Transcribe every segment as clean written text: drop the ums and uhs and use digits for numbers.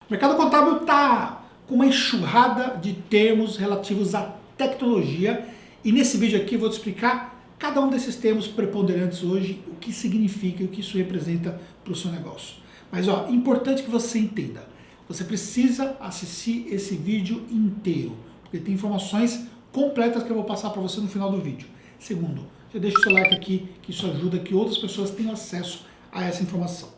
O mercado contábil está com uma enxurrada de termos relativos à tecnologia e nesse vídeo aqui eu vou te explicar cada um desses termos preponderantes hoje, o que significa e o que isso representa para o seu negócio. Mas importante que você entenda, você precisa assistir esse vídeo inteiro, porque tem informações completas que eu vou passar para você no final do vídeo. Segundo, já deixa o seu like aqui, que isso ajuda que outras pessoas tenham acesso a essa informação.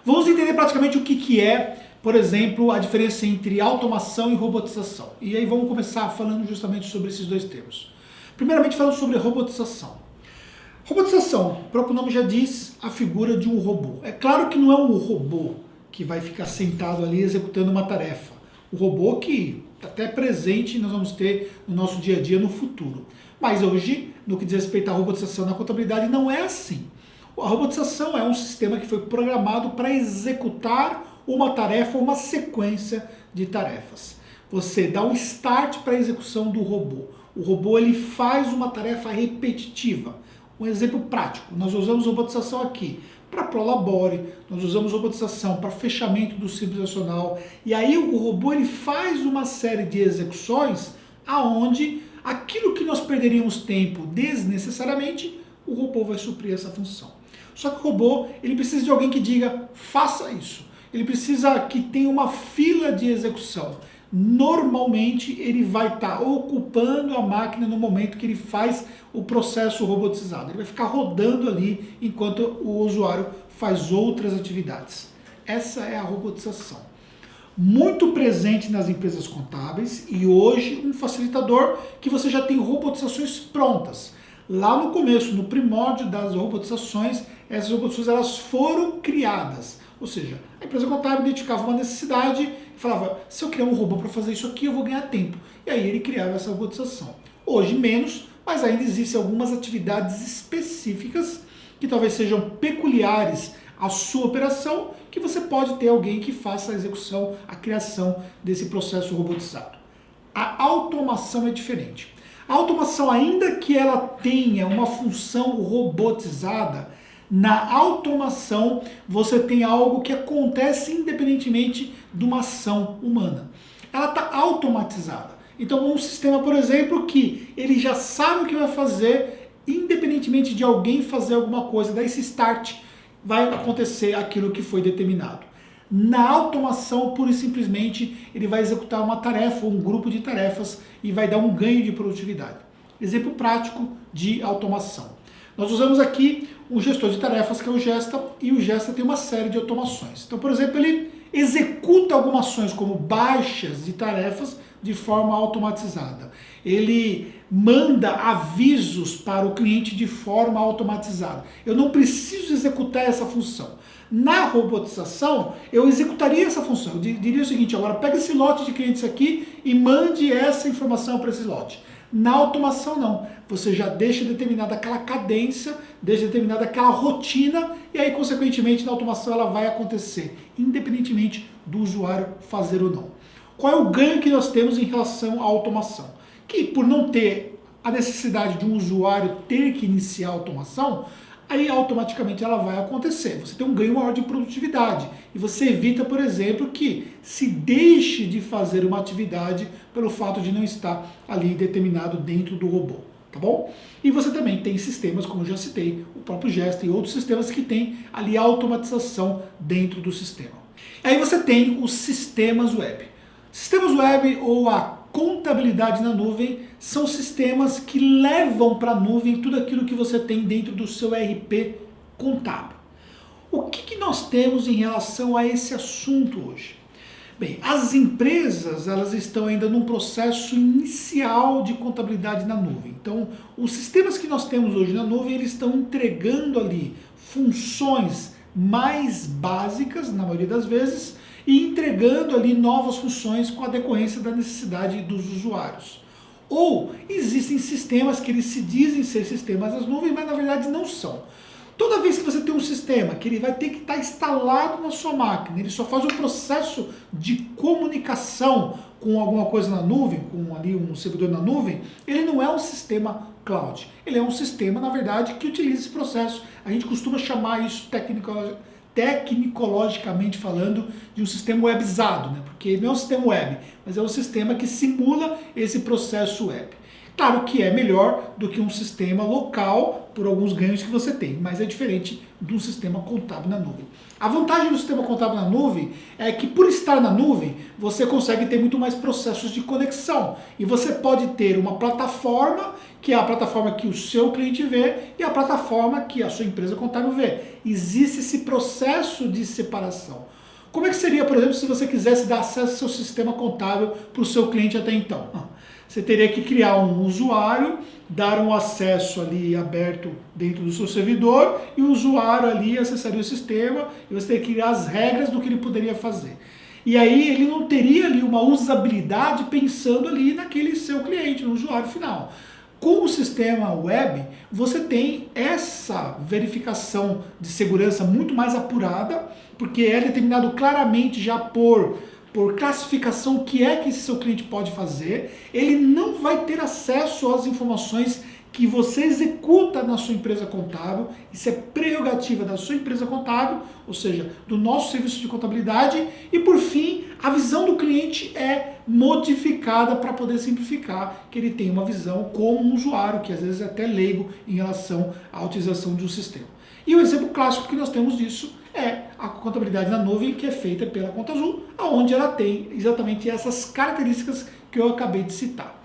Vamos entender praticamente o que é, por exemplo, a diferença entre automação e robotização. E aí vamos começar falando justamente sobre esses dois termos. Primeiramente falando sobre robotização. Robotização, o próprio nome já diz, a figura de um robô. É claro que não é um robô que vai ficar sentado ali executando uma tarefa. O robô que está até presente nós vamos ter no nosso dia a dia no futuro. Mas hoje, no que diz respeito à robotização na contabilidade, não é assim. A robotização é um sistema que foi programado para executar uma tarefa ou uma sequência de tarefas. Você dá um start para a execução do robô. O robô ele faz uma tarefa repetitiva. Um exemplo prático, nós usamos robotização aqui para Prolabore, nós usamos robotização para fechamento do Simples Nacional, e aí o robô ele faz uma série de execuções aonde aquilo que nós perderíamos tempo desnecessariamente, o robô vai suprir essa função. Só que o robô ele precisa de alguém que diga, faça isso. Ele precisa que tenha uma fila de execução. Normalmente ele vai estar ocupando a máquina no momento que ele faz o processo robotizado. Ele vai ficar rodando ali enquanto o usuário faz outras atividades. Essa é a robotização. Muito presente nas empresas contábeis e hoje um facilitador que você já tem robotizações prontas. Lá no começo, no primórdio das robotizações, essas robotizações elas foram criadas. Ou seja, a empresa contábil identificava uma necessidade e falava, se eu criar um robô para fazer isso aqui, eu vou ganhar tempo. E aí ele criava essa robotização. Hoje menos, mas ainda existem algumas atividades específicas que talvez sejam peculiares à sua operação, que você pode ter alguém que faça a execução, a criação desse processo robotizado. A automação é diferente. A automação, ainda que ela tenha uma função robotizada, na automação você tem algo que acontece independentemente de uma ação humana. Ela está automatizada. Então um sistema, por exemplo, que ele já sabe o que vai fazer, independentemente de alguém fazer alguma coisa, daí esse start vai acontecer aquilo que foi determinado. Na automação, pura e simplesmente, ele vai executar uma tarefa, um grupo de tarefas e vai dar um ganho de produtividade. Exemplo prático de automação. Nós usamos aqui um gestor de tarefas que é o Gesta e o Gesta tem uma série de automações. Então, por exemplo, ele executa algumas ações como baixas de tarefas de forma automatizada. Ele manda avisos para o cliente de forma automatizada. Eu não preciso executar essa função. Na robotização, eu executaria essa função. Eu diria o seguinte, agora pega esse lote de clientes aqui e mande essa informação para esse lote. Na automação não, você já deixa determinada aquela cadência, deixa determinada aquela rotina e aí consequentemente na automação ela vai acontecer, independentemente do usuário fazer ou não. Qual é o ganho que nós temos em relação à automação? Que por não ter a necessidade de um usuário ter que iniciar a automação, aí automaticamente ela vai acontecer. Você tem um ganho maior de produtividade e você evita, por exemplo, que se deixe de fazer uma atividade pelo fato de não estar ali determinado dentro do robô, tá bom? E você também tem sistemas, como eu já citei, o próprio Gesta e outros sistemas que tem ali automatização dentro do sistema. Aí você tem os sistemas web. Sistemas web ou a contabilidade na nuvem são sistemas que levam para a nuvem tudo aquilo que você tem dentro do seu ERP contábil. O que nós temos em relação a esse assunto hoje? Bem, as empresas elas estão ainda num processo inicial de contabilidade na nuvem. Então, os sistemas que nós temos hoje na nuvem, eles estão entregando ali funções mais básicas, na maioria das vezes, e entregando ali novas funções com a decorrência da necessidade dos usuários. Ou existem sistemas que eles se dizem ser sistemas das nuvens, mas na verdade não são. Toda vez que você tem um sistema que ele vai ter que estar instalado na sua máquina, ele só faz um processo de comunicação com alguma coisa na nuvem, com ali um servidor na nuvem, ele não é um sistema cloud. Ele é um sistema, na verdade, que utiliza esse processo. A gente costuma chamar isso tecnicologicamente falando, de um sistema webizado, né? Porque não é um sistema web, mas é um sistema que simula esse processo web. Claro que é melhor do que um sistema local, por alguns ganhos que você tem, mas é diferente de um sistema contábil na nuvem. A vantagem do sistema contábil na nuvem é que, por estar na nuvem, você consegue ter muito mais processos de conexão. E você pode ter uma plataforma, que é a plataforma que o seu cliente vê, e a plataforma que a sua empresa contábil vê. Existe esse processo de separação. Como é que seria, por exemplo, se você quisesse dar acesso ao seu sistema contábil para o seu cliente até então? Você teria que criar um usuário, dar um acesso ali aberto dentro do seu servidor e o usuário ali acessaria o sistema e você teria que criar as regras do que ele poderia fazer. E aí ele não teria ali uma usabilidade pensando ali naquele seu cliente, no usuário final. Com o sistema web, você tem essa verificação de segurança muito mais apurada, porque é determinado claramente já por classificação o que é que esse seu cliente pode fazer. Ele não vai ter acesso às informações que você executa na sua empresa contábil. Isso é prerrogativa da sua empresa contábil, ou seja, do nosso serviço de contabilidade. E por fim, a visão do cliente é modificada para poder simplificar, que ele tenha uma visão como um usuário, que às vezes é até leigo em relação à utilização de um sistema. E o exemplo clássico que nós temos disso é a contabilidade na nuvem, que é feita pela Conta Azul, onde ela tem exatamente essas características que eu acabei de citar.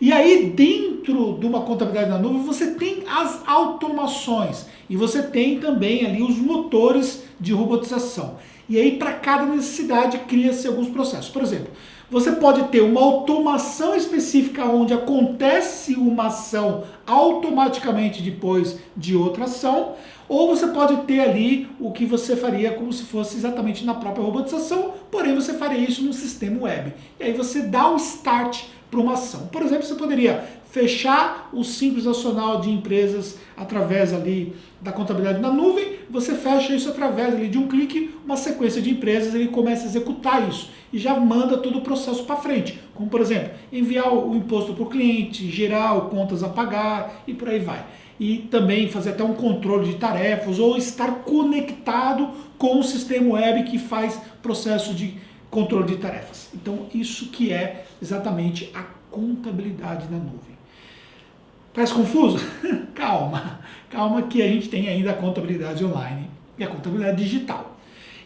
E aí, dentro de uma contabilidade na nuvem, você tem as automações e você tem também ali os motores de robotização. E aí, para cada necessidade, cria-se alguns processos. Por exemplo, você pode ter uma automação específica onde acontece uma ação automaticamente depois de outra ação, ou você pode ter ali o que você faria como se fosse exatamente na própria robotização, porém você faria isso no sistema web. E aí você dá o start para uma ação. Por exemplo, você poderia fechar o Simples Nacional de empresas através ali da contabilidade na nuvem, você fecha isso através ali de um clique, uma sequência de empresas, ele começa a executar isso e já manda todo o processo para frente, como por exemplo, enviar o imposto para o cliente, gerar contas a pagar e por aí vai. E também fazer até um controle de tarefas ou estar conectado com o sistema web que faz processo de controle de tarefas. Então isso que é exatamente a contabilidade na nuvem. Parece confuso? Calma que a gente tem ainda a contabilidade online e a contabilidade digital.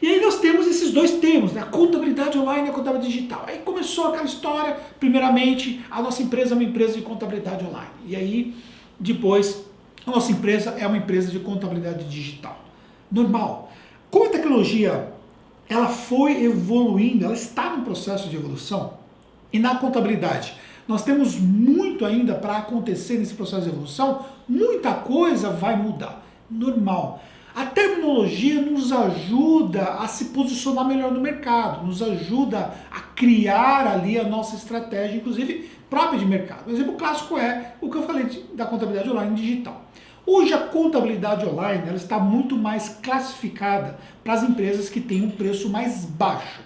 E aí nós temos esses dois termos, né? A contabilidade online e a contabilidade digital. Aí começou aquela história, primeiramente, a nossa empresa é uma empresa de contabilidade online. E aí, depois, a nossa empresa é uma empresa de contabilidade digital. Normal. Como a tecnologia ela foi evoluindo, ela está num processo de evolução, e na contabilidade nós temos muito ainda para acontecer nesse processo de evolução, muita coisa vai mudar. Normal. A terminologia nos ajuda a se posicionar melhor no mercado, nos ajuda a criar ali a nossa estratégia, inclusive própria de mercado. O exemplo clássico é o que eu falei da contabilidade online digital. Hoje a contabilidade online ela está muito mais classificada para as empresas que têm um preço mais baixo.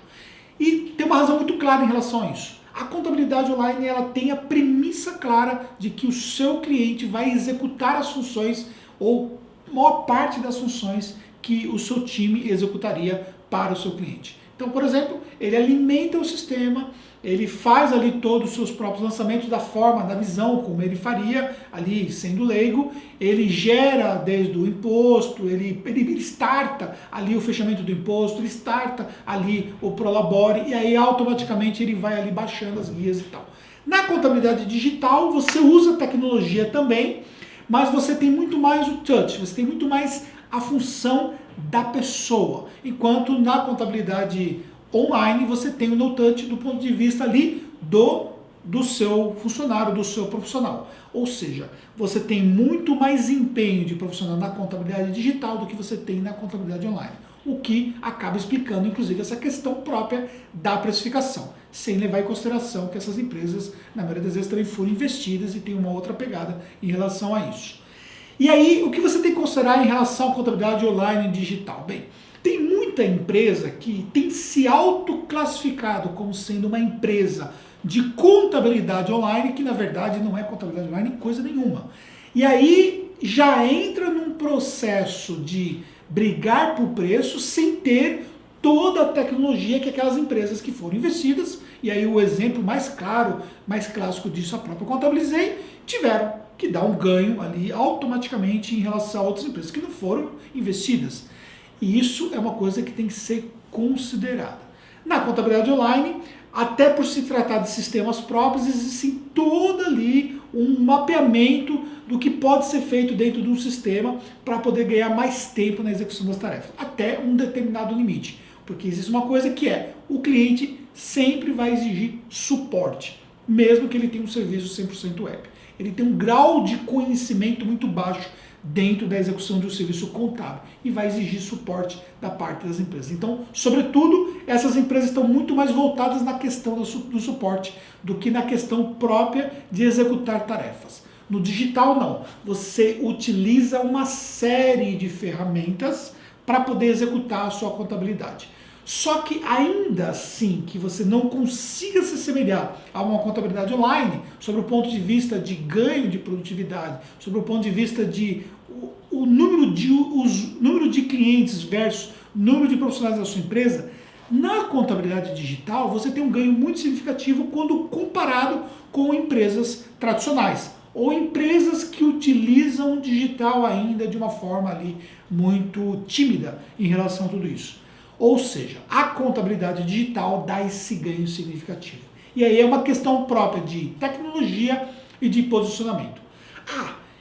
E tem uma razão muito clara em relação a isso. A contabilidade online ela tem a premissa clara de que o seu cliente vai executar as funções ou maior parte das funções que o seu time executaria para o seu cliente. Então, por exemplo, ele alimenta o sistema, ele faz ali todos os seus próprios lançamentos da forma, da visão, como ele faria ali sendo leigo, ele gera desde o imposto, ele starta ali o fechamento do imposto, ele starta ali o Prolabore e aí automaticamente ele vai ali baixando as guias e tal. Na contabilidade digital você usa tecnologia também, mas você tem muito mais o touch, você tem muito mais a função da pessoa, enquanto na contabilidade online você tem o no touch do ponto de vista ali do seu funcionário, do seu profissional. Ou seja, você tem muito mais empenho de profissional na contabilidade digital do que você tem na contabilidade online. O que acaba explicando, inclusive, essa questão própria da precificação, sem levar em consideração que essas empresas, na maioria das vezes, também foram investidas e tem uma outra pegada em relação a isso. E aí, o que você tem que considerar em relação à contabilidade online e digital? Bem, tem muita empresa que tem se autoclassificado como sendo uma empresa de contabilidade online, que na verdade não é contabilidade online coisa nenhuma. E aí já entra num processo de brigar por preço sem ter toda a tecnologia que aquelas empresas que foram investidas, e aí o exemplo mais claro, mais clássico disso, a própria Contabilizei, tiveram que dar um ganho ali automaticamente em relação a outras empresas que não foram investidas. E isso é uma coisa que tem que ser considerada. Na contabilidade online, até por se tratar de sistemas próprios, existe todo ali um mapeamento do que pode ser feito dentro de um sistema para poder ganhar mais tempo na execução das tarefas, até um determinado limite. Porque existe uma coisa que é, o cliente sempre vai exigir suporte, mesmo que ele tenha um serviço 100% web. Ele tem um grau de conhecimento muito baixo dentro da execução de um serviço contábil e vai exigir suporte da parte das empresas. Então, sobretudo, essas empresas estão muito mais voltadas na questão do suporte do que na questão própria de executar tarefas. No digital, não. Você utiliza uma série de ferramentas para poder executar a sua contabilidade. Só que ainda assim que você não consiga se assemelhar a uma contabilidade online, sobre o ponto de vista de ganho de produtividade, sobre o ponto de vista de o número de clientes versus número de profissionais da sua empresa, na contabilidade digital você tem um ganho muito significativo quando comparado com empresas tradicionais ou empresas que utilizam o digital ainda de uma forma ali muito tímida em relação a tudo isso. Ou seja, a contabilidade digital dá esse ganho significativo. E aí é uma questão própria de tecnologia e de posicionamento.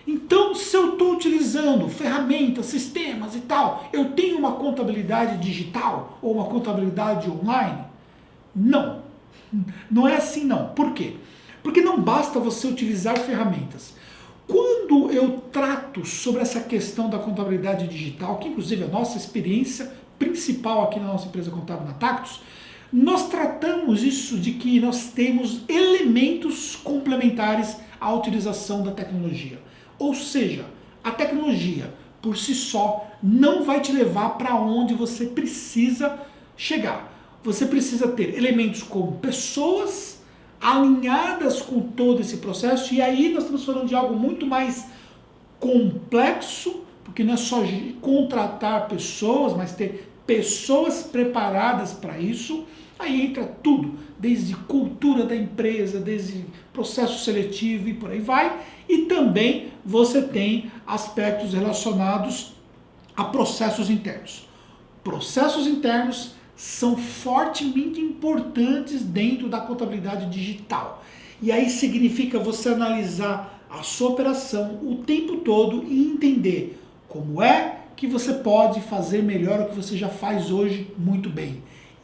Então se eu estou utilizando ferramentas, sistemas e tal, eu tenho uma contabilidade digital ou uma contabilidade online? Não. Não é assim não. Por quê? Porque não basta você utilizar ferramentas. Quando eu trato sobre essa questão da contabilidade digital, que inclusive é a nossa experiência principal aqui na nossa empresa contábil na Tactus, nós tratamos isso de que nós temos elementos complementares à utilização da tecnologia. Ou seja, a tecnologia por si só não vai te levar para onde você precisa chegar. Você precisa ter elementos como pessoas alinhadas com todo esse processo, e aí nós estamos falando de algo muito mais complexo, porque não é só contratar pessoas, mas ter pessoas preparadas para isso. Aí entra tudo, desde cultura da empresa, desde processo seletivo e por aí vai. E também você tem aspectos relacionados a processos internos. Processos internos são fortemente importantes dentro da contabilidade digital. E aí significa você analisar a sua operação o tempo todo e entender como é que você pode fazer melhor o que você já faz hoje muito bem.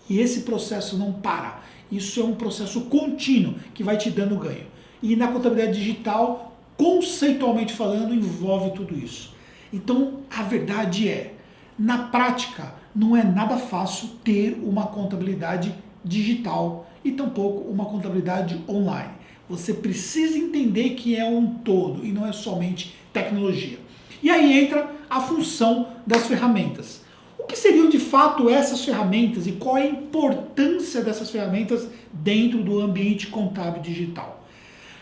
E esse processo não para. Isso é um processo contínuo que vai te dando ganho. E na contabilidade digital, conceitualmente falando, envolve tudo isso. Então, a verdade é, na prática, não é nada fácil ter uma contabilidade digital e tampouco uma contabilidade online. Você precisa entender que é um todo e não é somente tecnologia. E aí entra a função das ferramentas. O que seriam de fato essas ferramentas e qual é a importância dessas ferramentas dentro do ambiente contábil digital?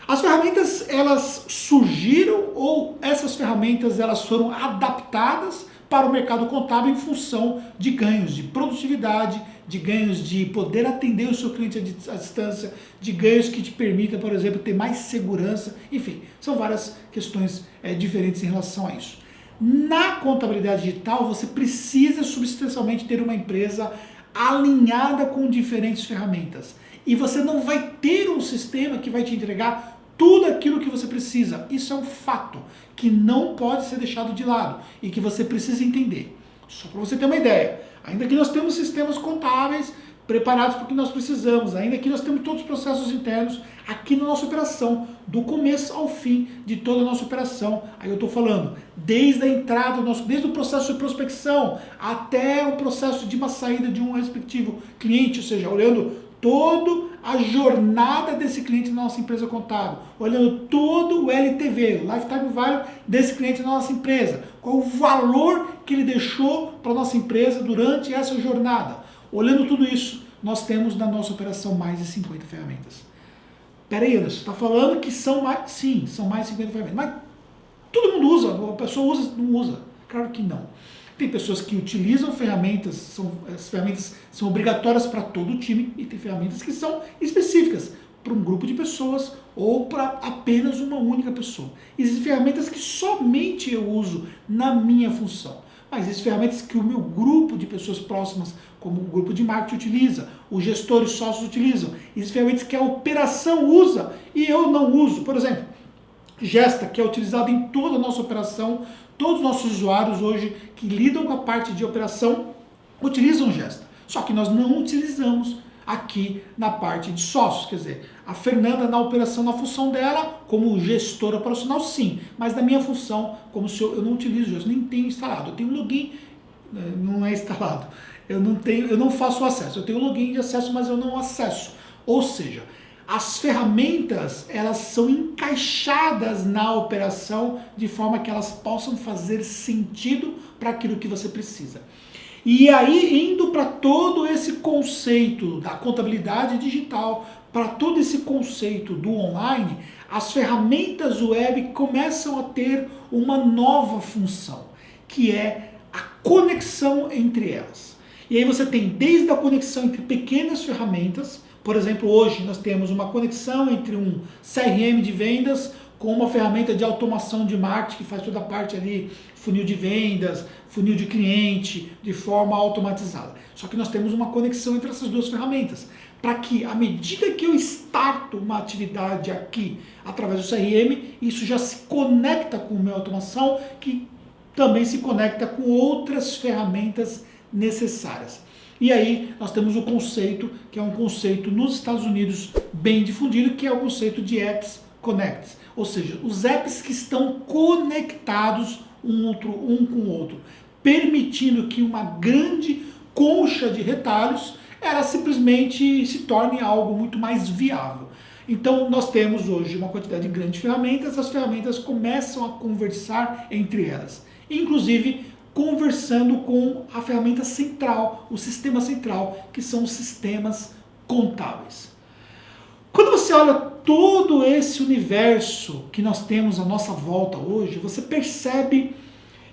As ferramentas, elas surgiram ou essas ferramentas elas foram adaptadas para o mercado contábil em função de ganhos de produtividade, de ganhos de poder atender o seu cliente à distância, de ganhos que te permitam, por exemplo, ter mais segurança, enfim, são várias questões diferentes em relação a isso. Na contabilidade digital, você precisa substancialmente ter uma empresa alinhada com diferentes ferramentas. E você não vai ter um sistema que vai te entregar tudo aquilo que você precisa. Isso é um fato que não pode ser deixado de lado e que você precisa entender. Só para você ter uma ideia, ainda que nós temos sistemas contábeis preparados para o que nós precisamos, ainda que nós temos todos os processos internos aqui na nossa operação, do começo ao fim de toda a nossa operação. Aí eu estou falando desde a entrada, desde o processo de prospecção até o processo de uma saída de um respectivo cliente, ou seja, olhando toda a jornada desse cliente na nossa empresa contábil, olhando todo o LTV, o Lifetime Value desse cliente na nossa empresa, qual o valor que ele deixou para a nossa empresa durante essa jornada. Olhando tudo isso, nós temos na nossa operação mais de 50 ferramentas. Peraí, Anderson, você está falando que são mais... Sim, são mais de 50 ferramentas, mas todo mundo usa, a pessoa usa, não usa? Claro que não. Tem pessoas que utilizam ferramentas, as ferramentas são obrigatórias para todo o time, e tem ferramentas que são específicas para um grupo de pessoas ou para apenas uma única pessoa. Existem ferramentas que somente eu uso na minha função, mas existem ferramentas que o meu grupo de pessoas próximas, como o grupo de marketing utiliza, os gestores sócios utilizam, existem ferramentas que a operação usa e eu não uso. Por exemplo, Gesta, que é utilizado em toda a nossa operação, todos os nossos usuários hoje que lidam com a parte de operação utilizam Gesta. Só que nós não utilizamos aqui na parte de sócios. Quer dizer, a Fernanda na operação, na função dela, como gestora operacional, sim. Mas na minha função, como se eu não utilizo Gesta, nem tenho instalado. Eu tenho um login, não é instalado. Eu não faço o acesso. Eu tenho um login de acesso, mas eu não acesso. Ou seja, as ferramentas, elas são encaixadas na operação de forma que elas possam fazer sentido para aquilo que você precisa. E aí, indo para todo esse conceito da contabilidade digital, para todo esse conceito do online, as ferramentas web começam a ter uma nova função, que é a conexão entre elas. E aí você tem desde a conexão entre pequenas ferramentas. Por exemplo, hoje nós temos uma conexão entre um CRM de vendas com uma ferramenta de automação de marketing que faz toda a parte ali, funil de vendas, funil de cliente, de forma automatizada. Só que nós temos uma conexão entre essas duas ferramentas, para que à medida que eu starto uma atividade aqui através do CRM, isso já se conecta com a minha automação, que também se conecta com outras ferramentas necessárias. E aí nós temos o conceito, que é um conceito nos Estados Unidos bem difundido, que é o conceito de Apps Connect. Ou seja, os apps que estão conectados um com o outro, permitindo que uma grande concha de retalhos, ela simplesmente se torne algo muito mais viável. Então nós temos hoje uma quantidade grande de ferramentas, as ferramentas começam a conversar entre elas. Inclusive, conversando com a ferramenta central, o sistema central, que são os sistemas contábeis. Quando você olha todo esse universo que nós temos à nossa volta hoje, você percebe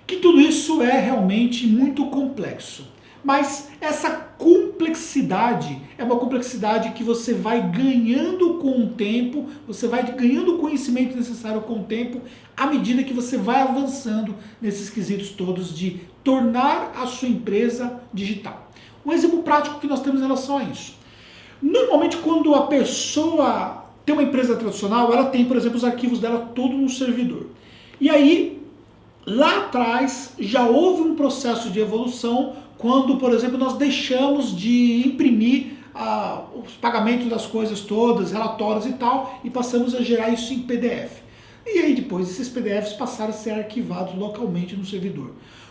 que tudo isso é realmente muito complexo. Mas essa complexidade é uma complexidade que você vai ganhando com o tempo, você vai ganhando o conhecimento necessário com o tempo, à medida que você vai avançando nesses quesitos todos de tornar a sua empresa digital. Um exemplo prático que nós temos em relação a isso. Normalmente, quando a pessoa tem uma empresa tradicional, ela tem, por exemplo, os arquivos dela todos no servidor. E aí, lá atrás, já houve um processo de evolução quando, por exemplo, nós deixamos de imprimir os pagamentos das coisas todas, relatórios e tal, e passamos a gerar isso em PDF. E aí depois esses PDFs passaram a ser arquivados localmente no servidor.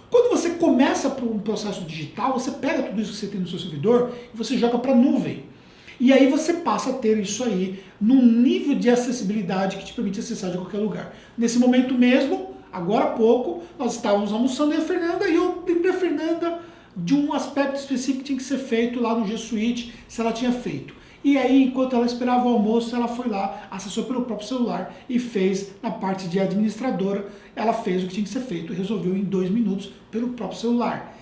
Quando você começa por um processo digital, você pega tudo isso que você tem no seu servidor e você joga para a nuvem. E aí você passa a ter isso aí num nível de acessibilidade que te permite acessar de qualquer lugar. Nesse momento mesmo, agora há pouco, nós estávamos almoçando e eu lembrei a Fernanda de um aspecto específico que tinha que ser feito lá no G Suite, se ela tinha feito. E aí, enquanto ela esperava o almoço, ela foi lá, acessou pelo próprio celular e fez na parte de administradora, ela fez o que tinha que ser feito, resolveu em 2 minutos pelo próprio celular.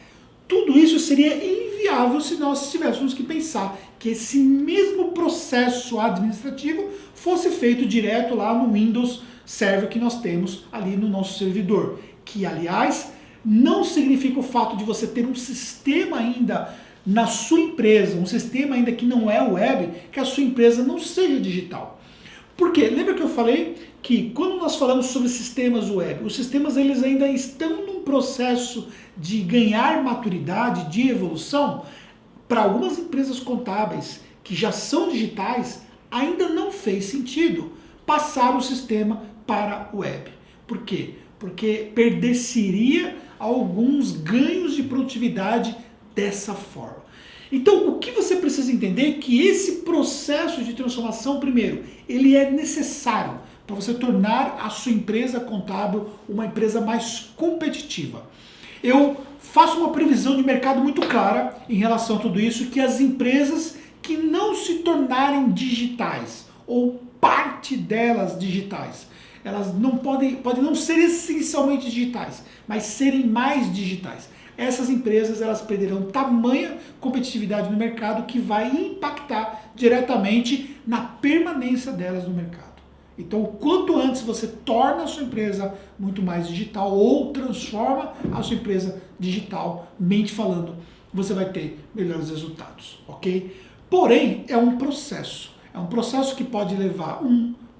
Tudo isso seria inviável se nós tivéssemos que pensar que esse mesmo processo administrativo fosse feito direto lá no Windows Server que nós temos ali no nosso servidor. Que, aliás, não significa o fato de você ter um sistema ainda na sua empresa, um sistema ainda que não é web, que a sua empresa não seja digital. Por quê? Lembra que eu falei que quando nós falamos sobre sistemas web, os sistemas eles ainda estão num processo de ganhar maturidade, de evolução. Para algumas empresas contábeis que já são digitais, ainda não fez sentido passar o sistema para a web. Por quê? Porque perder-se-iria alguns ganhos de produtividade dessa forma. Então, o que você precisa entender é que esse processo de transformação, primeiro, ele é necessário para você tornar a sua empresa contábil uma empresa mais competitiva. Eu faço uma previsão de mercado muito clara em relação a tudo isso, que as empresas que não se tornarem digitais, ou parte delas digitais, elas não podem não ser essencialmente digitais, mas serem mais digitais. essas empresas elas perderão tamanha competitividade no mercado que vai impactar diretamente na permanência delas no mercado. Então, quanto antes você torna a sua empresa muito mais digital ou transforma a sua empresa digitalmente falando, você vai ter melhores resultados, ok? Porém, é um processo que pode levar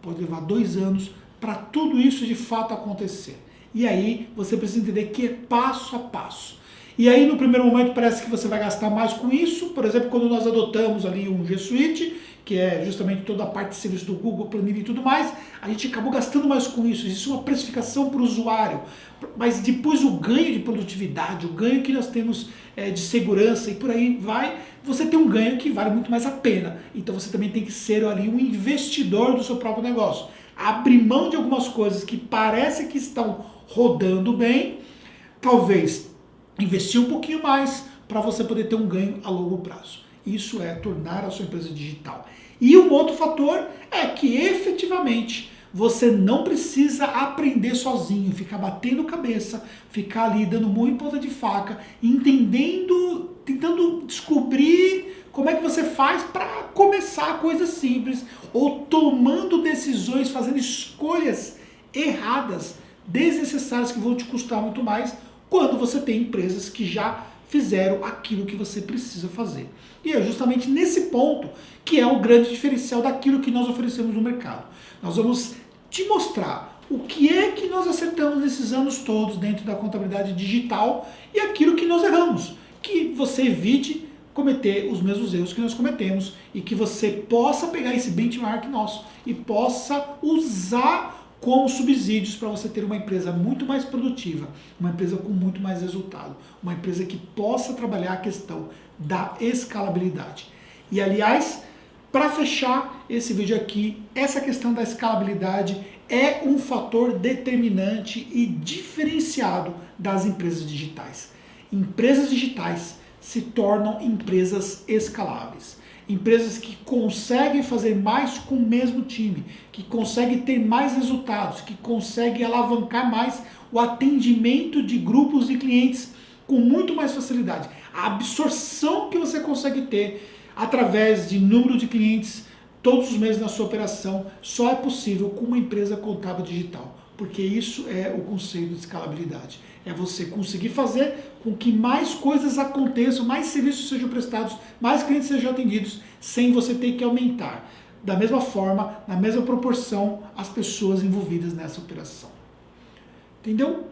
pode levar 2 anos para tudo isso de fato acontecer. E aí você precisa entender que é passo a passo. E aí no primeiro momento parece que você vai gastar mais com isso. Por exemplo, quando nós adotamos ali um G Suite, que é justamente toda a parte de serviço do Google, planilha e tudo mais, a gente acabou gastando mais com isso. Existe uma precificação para o usuário, mas depois o ganho de produtividade, o ganho que nós temos de segurança e por aí vai, você tem um ganho que vale muito mais a pena. Então você também tem que ser ali um investidor do seu próprio negócio. Abrir mão de algumas coisas que parece que estão rodando bem, talvez investir um pouquinho mais para você poder ter um ganho a longo prazo. Isso é tornar a sua empresa digital. E um outro fator é que efetivamente você não precisa aprender sozinho, ficar batendo cabeça, ficar ali dando murro em ponta de faca, entendendo, tentando descobrir como é que você faz para começar coisas simples ou tomando decisões, fazendo escolhas erradas, desnecessárias que vão te custar muito mais quando você tem empresas que já fizeram aquilo que você precisa fazer. E é justamente nesse ponto que é o grande diferencial daquilo que nós oferecemos no mercado. Nós vamos te mostrar o que é que nós acertamos nesses anos todos dentro da contabilidade digital e aquilo que nós erramos, que você evite cometer os mesmos erros que nós cometemos e que você possa pegar esse benchmark nosso e possa usar como subsídios para você ter uma empresa muito mais produtiva, uma empresa com muito mais resultado, uma empresa que possa trabalhar a questão da escalabilidade. E aliás, para fechar esse vídeo aqui, essa questão da escalabilidade é um fator determinante e diferenciado das empresas digitais. Empresas digitais se tornam empresas escaláveis. Empresas que conseguem fazer mais com o mesmo time, que conseguem ter mais resultados, que conseguem alavancar mais o atendimento de grupos de clientes com muito mais facilidade. A absorção que você consegue ter através de número de clientes todos os meses na sua operação só é possível com uma empresa contábil digital, porque isso é o conceito de escalabilidade. É você conseguir fazer com que mais coisas aconteçam, mais serviços sejam prestados, mais clientes sejam atendidos, sem você ter que aumentar, da mesma forma, na mesma proporção, as pessoas envolvidas nessa operação. Entendeu?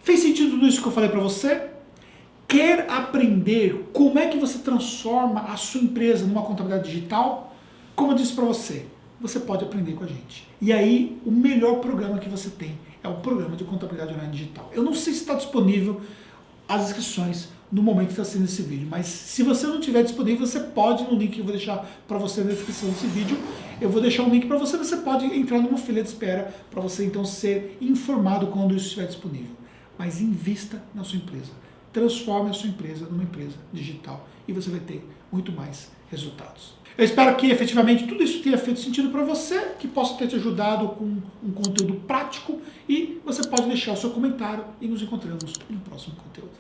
Fez sentido tudo isso que eu falei para você? Quer aprender como é que você transforma a sua empresa numa contabilidade digital? Como eu disse para você, você pode aprender com a gente. E aí, o melhor programa que você tem é o programa de contabilidade online digital. Eu não sei se está disponível as inscrições no momento que está sendo esse vídeo, mas se você não tiver disponível, você pode, no link que eu vou deixar para você na descrição desse vídeo, eu vou deixar um link para você, você pode entrar numa fila de espera para você então ser informado quando isso estiver disponível. Mas invista na sua empresa, transforme a sua empresa numa empresa digital e você vai ter muito mais resultados. Eu espero que efetivamente tudo isso tenha feito sentido para você, que possa ter te ajudado com um conteúdo prático e você pode deixar o seu comentário e nos encontramos no próximo conteúdo.